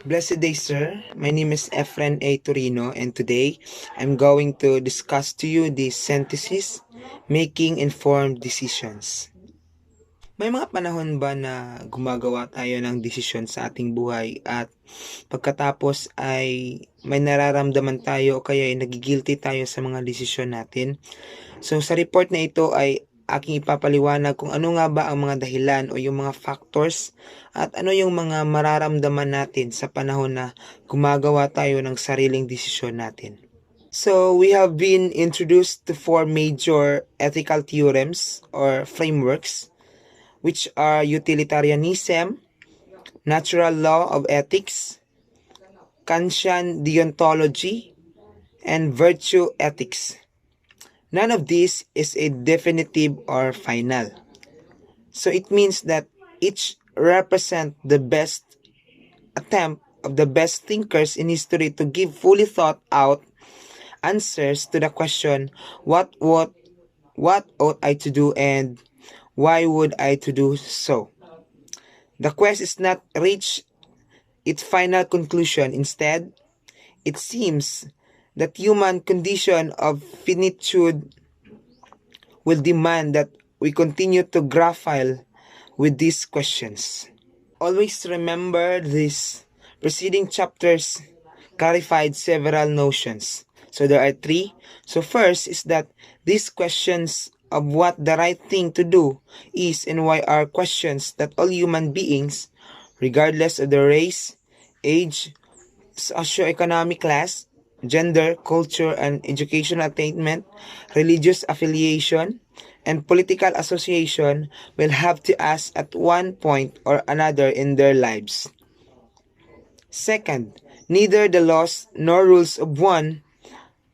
Blessed day, sir. My name is Efren A. Torino, and today I'm going to discuss to you the synthesis, making informed decisions. May mga panahon ba na gumagawa tayo ng desisyon sa ating buhay at pagkatapos ay may nararamdaman tayo o kaya ay nagigilty tayo sa mga desisyon natin? So sa report na ito ay aking ipapaliwanag kung ano nga ba ang mga dahilan o yung mga factors at ano yung mga mararamdaman natin sa panahon na gumagawa tayo ng sariling desisyon natin. So we have been introduced to four major ethical theorems or frameworks, which are utilitarianism, natural law of ethics, Kantian deontology, and virtue ethics. None of this is a definitive or final. So it means that each represent the best attempt of the best thinkers in history to give fully thought out answers to the question, what ought I to do and why would I to do so? The quest is not reach its final conclusion. Instead, it seems that human condition of finitude will demand that we continue to grapple with these questions. Always remember these preceding chapters clarified several notions. So there are three. So first is that these questions of what the right thing to do is and why are questions that all human beings, regardless of their race, age, socioeconomic class, gender, culture, and educational attainment, religious affiliation, and political association will have to ask at one point or another in their lives. Second, neither the laws nor rules of one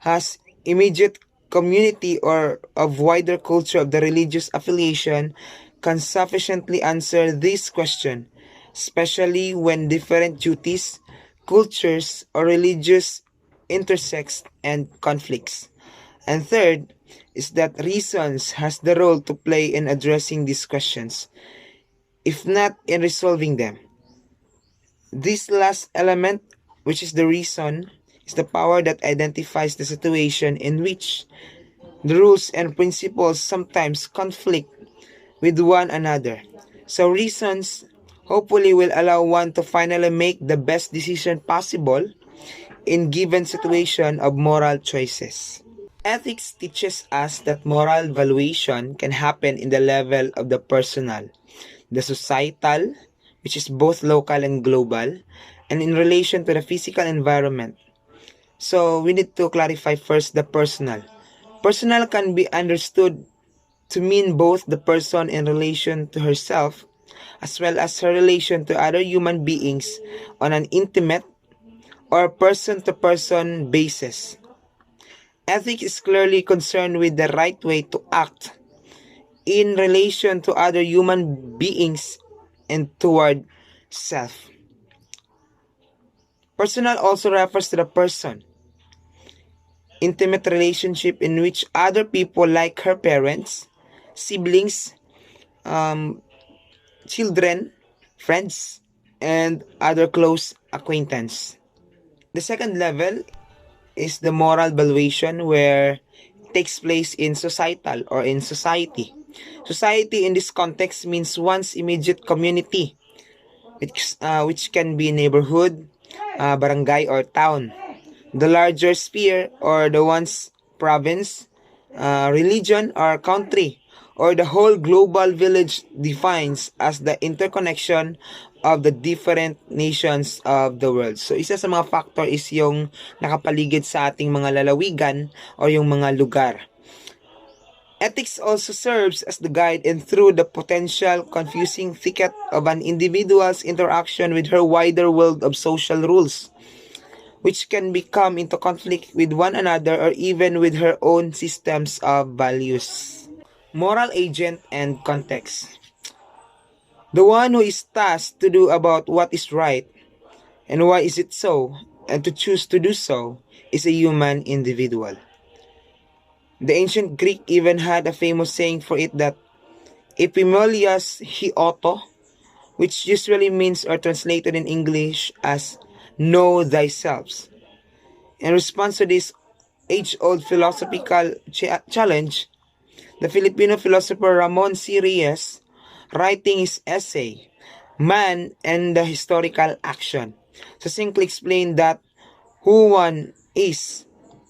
has immediate community or of wider culture of the religious affiliation can sufficiently answer this question, especially when different duties, cultures, or religious intersects and conflicts. And third is that reasons has the role to play in addressing these questions, if not in resolving them. This last element, which is the reason, is the power that identifies the situation in which the rules and principles sometimes conflict with one another. So reasons hopefully will allow one to finally make the best decision possible in given situation of moral choices. Ethics teaches us that moral valuation can happen in the level of the personal, the societal, which is both local and global, and in relation to the physical environment. So we need to clarify first the personal. Personal can be understood to mean both the person in relation to herself as well as her relation to other human beings on an intimate or person-to-person basis. Ethics is clearly concerned with the right way to act in relation to other human beings and toward self. Personal also refers to the person, intimate relationship in which other people like her parents, siblings, children, friends, and other close acquaintance. The second level is the moral valuation where it takes place in societal or in society. Society in this context means one's immediate community, which can be neighborhood, barangay, or town. The larger sphere or the one's province, religion, or country, or the whole global village defines as the interconnection of the different nations of the world. So, isa sa mga factor is yung nakapaligid sa ating mga lalawigan o yung mga lugar. Ethics also serves as the guide and through the potential confusing thicket of an individual's interaction with her wider world of social rules, which can become into conflict with one another or even with her own systems of values. Moral agent and context. The one who is tasked to do about what is right and why is it so, and to choose to do so, is a human individual. The ancient Greek even had a famous saying for it that epimelias hi auto, which usually means or translated in English as know thyself. In response to this age-old philosophical challenge, the Filipino philosopher Ramon C. Reyes, writing his essay, Man and the Historical Action, succinctly explained that who one is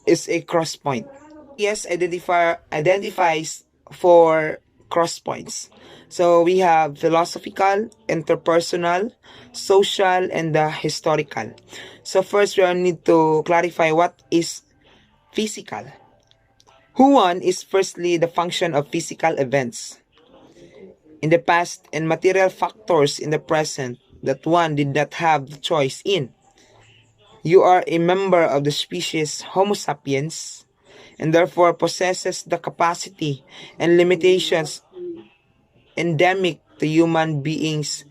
a cross point. Reyes identifies four cross points. So we have philosophical, interpersonal, social, and the historical. So first we need to clarify what is physical. Huan is firstly the function of physical events in the past and material factors in the present that one did not have the choice in. You are a member of the species Homo sapiens and therefore possesses the capacity and limitations endemic to human beings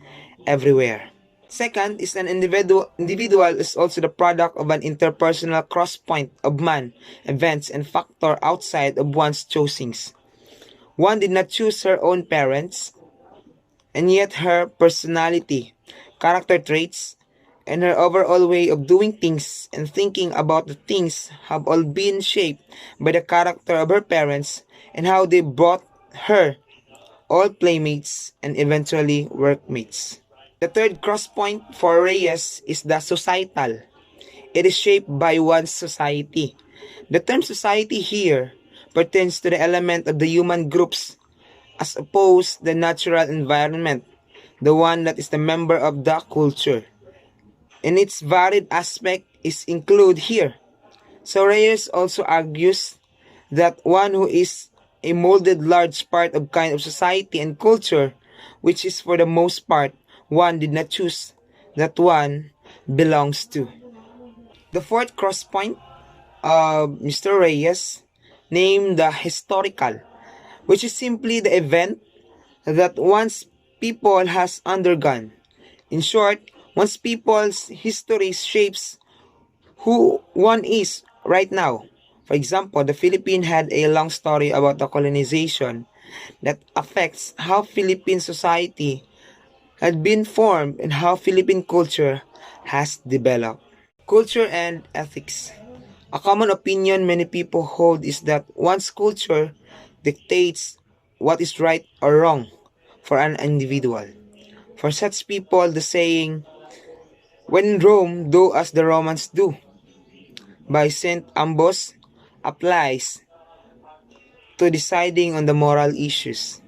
everywhere. Second is an individual is also the product of an interpersonal crosspoint of man, events, and factor outside of one's choosings. One did not choose her own parents, and yet her personality, character traits, and her overall way of doing things and thinking about the things have all been shaped by the character of her parents and how they brought her all playmates and eventually workmates. The third crosspoint for Reyes is the societal. It is shaped by one's society. The term society here pertains to the element of the human groups as opposed the natural environment, the one that is the member of the culture. And its varied aspect is included here. So Reyes also argues that one who is a molded large part of kind of society and culture, which is for the most part one did not choose, that one belongs to. The fourth crosspoint of Mr. Reyes, named the historical, which is simply the event that one's people has undergone. In short, one's people's history shapes who one is right now. For example, the Philippines had a long story about the colonization that affects how Philippine society had been formed and how Philippine culture has developed. Culture and ethics. A common opinion many people hold is that one's culture dictates what is right or wrong for an individual. For such people, the saying, "When in Rome, do as the Romans do," by St. Ambrose applies to deciding on the moral issues.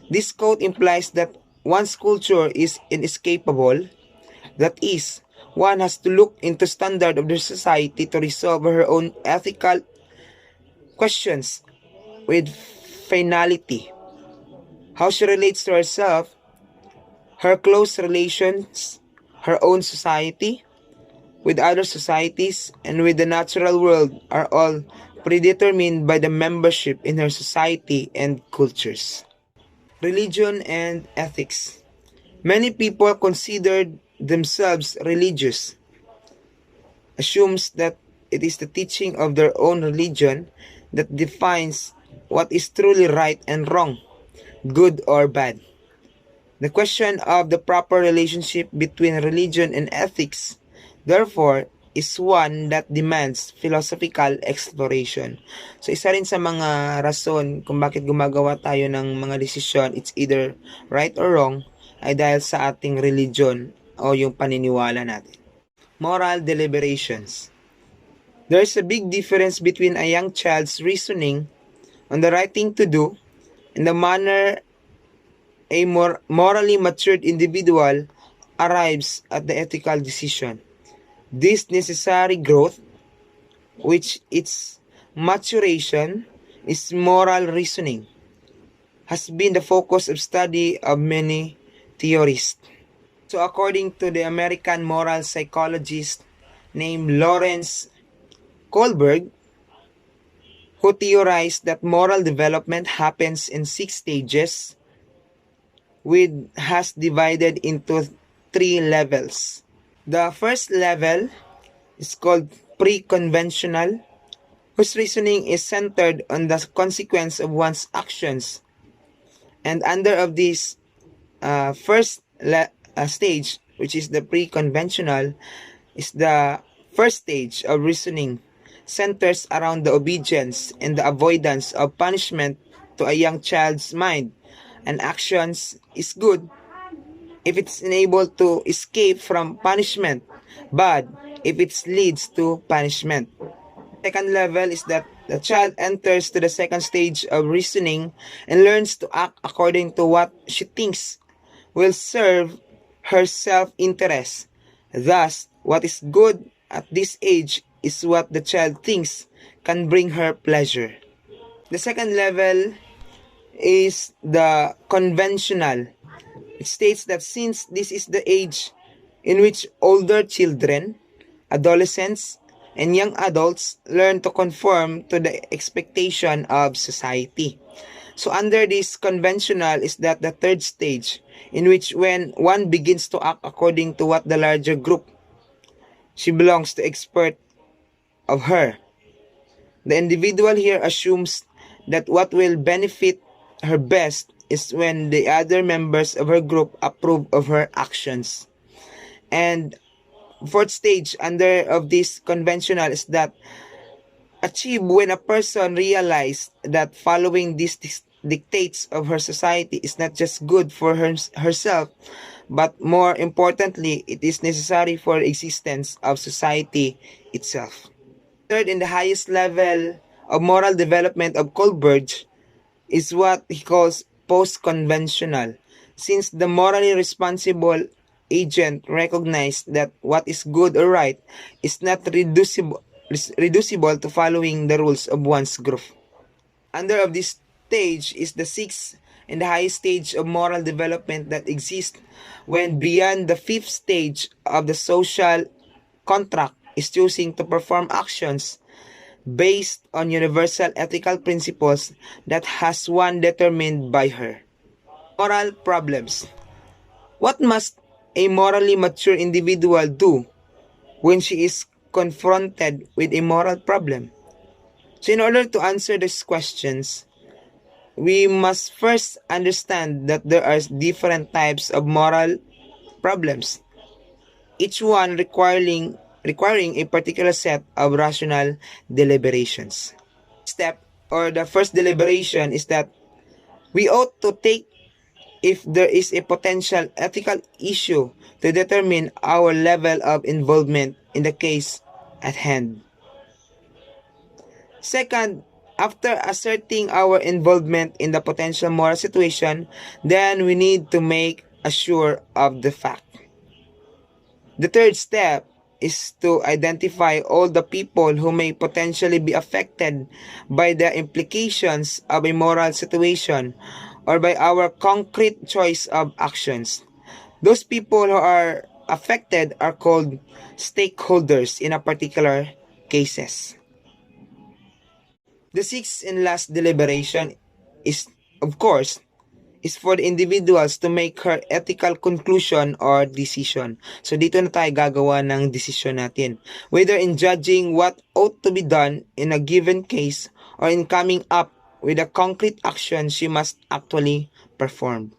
This quote implies that one's culture is inescapable. That is, one has to look into standard of the society to resolve her own ethical questions with finality. How she relates to herself, her close relations, her own society, with other societies, and with the natural world are all predetermined by the membership in her society and cultures. Religion and ethics. Many people consider themselves religious, assumes that it is the teaching of their own religion that defines what is truly right and wrong, good or bad. The question of the proper relationship between religion and ethics, therefore, is one that demands philosophical exploration. So isa rin sa mga rason kung bakit gumagawa tayo ng mga desisyon, it's either right or wrong, ay dahil sa ating religion o yung paniniwala natin. Moral deliberations. There is a big difference between a young child's reasoning on the right thing to do and the manner a morally matured individual arrives at the ethical decision. This necessary growth, which its maturation is moral reasoning, has been the focus of study of many theorists. So according to the American moral psychologist named Lawrence Kohlberg, who theorized that moral development happens in 6 stages, has divided into 3 levels. The first level is called pre-conventional, whose reasoning is centered on the consequence of one's actions. And under of this first stage, which is the pre-conventional, is the first stage of reasoning, centers around the obedience and the avoidance of punishment to a young child's mind. An actions is good if it's enabled to escape from punishment, bad if it leads to punishment. Second level is that the child enters to the second stage of reasoning and learns to act according to what she thinks will serve her self-interest. Thus, what is good at this age is what the child thinks can bring her pleasure. The second level is the conventional. It states that since this is the age in which older children, adolescents, and young adults learn to conform to the expectation of society. So under this conventional is that the third stage in which when one begins to act according to what the larger group she belongs to expert of her. The individual here assumes that what will benefit her best is when the other members of her group approve of her actions. And fourth stage under of this conventional is that achieved when a person realizes that following these dictates of her society is not just good for herself, but more importantly, it is necessary for the existence of society itself. Third, in the highest level of moral development of Kohlberg is what he calls post-conventional, since the morally responsible agent recognized that what is good or right is not reducible to following the rules of one's group. Under of this stage is the sixth and the highest stage of moral development that exists when beyond the fifth stage of the social contract is choosing to perform actions based on universal ethical principles that has one determined by her. Moral problems. What must a morally mature individual do when she is confronted with a moral problem? So in order to answer these questions, we must first understand that there are different types of moral problems, each one requiring a particular set of rational deliberations. Step or the first deliberation is that we ought to take if there is a potential ethical issue to determine our level of involvement in the case at hand. Second, after asserting our involvement in the potential moral situation, then we need to make sure of the fact. The third step is to identify all the people who may potentially be affected by the implications of a moral situation or by our concrete choice of actions. Those people who are affected are called stakeholders in a particular cases. The sixth and last deliberation is, of course, is for the individuals to make her ethical conclusion or decision. So dito na tayo gagawa ng decision natin. Whether in judging what ought to be done in a given case or in coming up with a concrete action she must actually perform.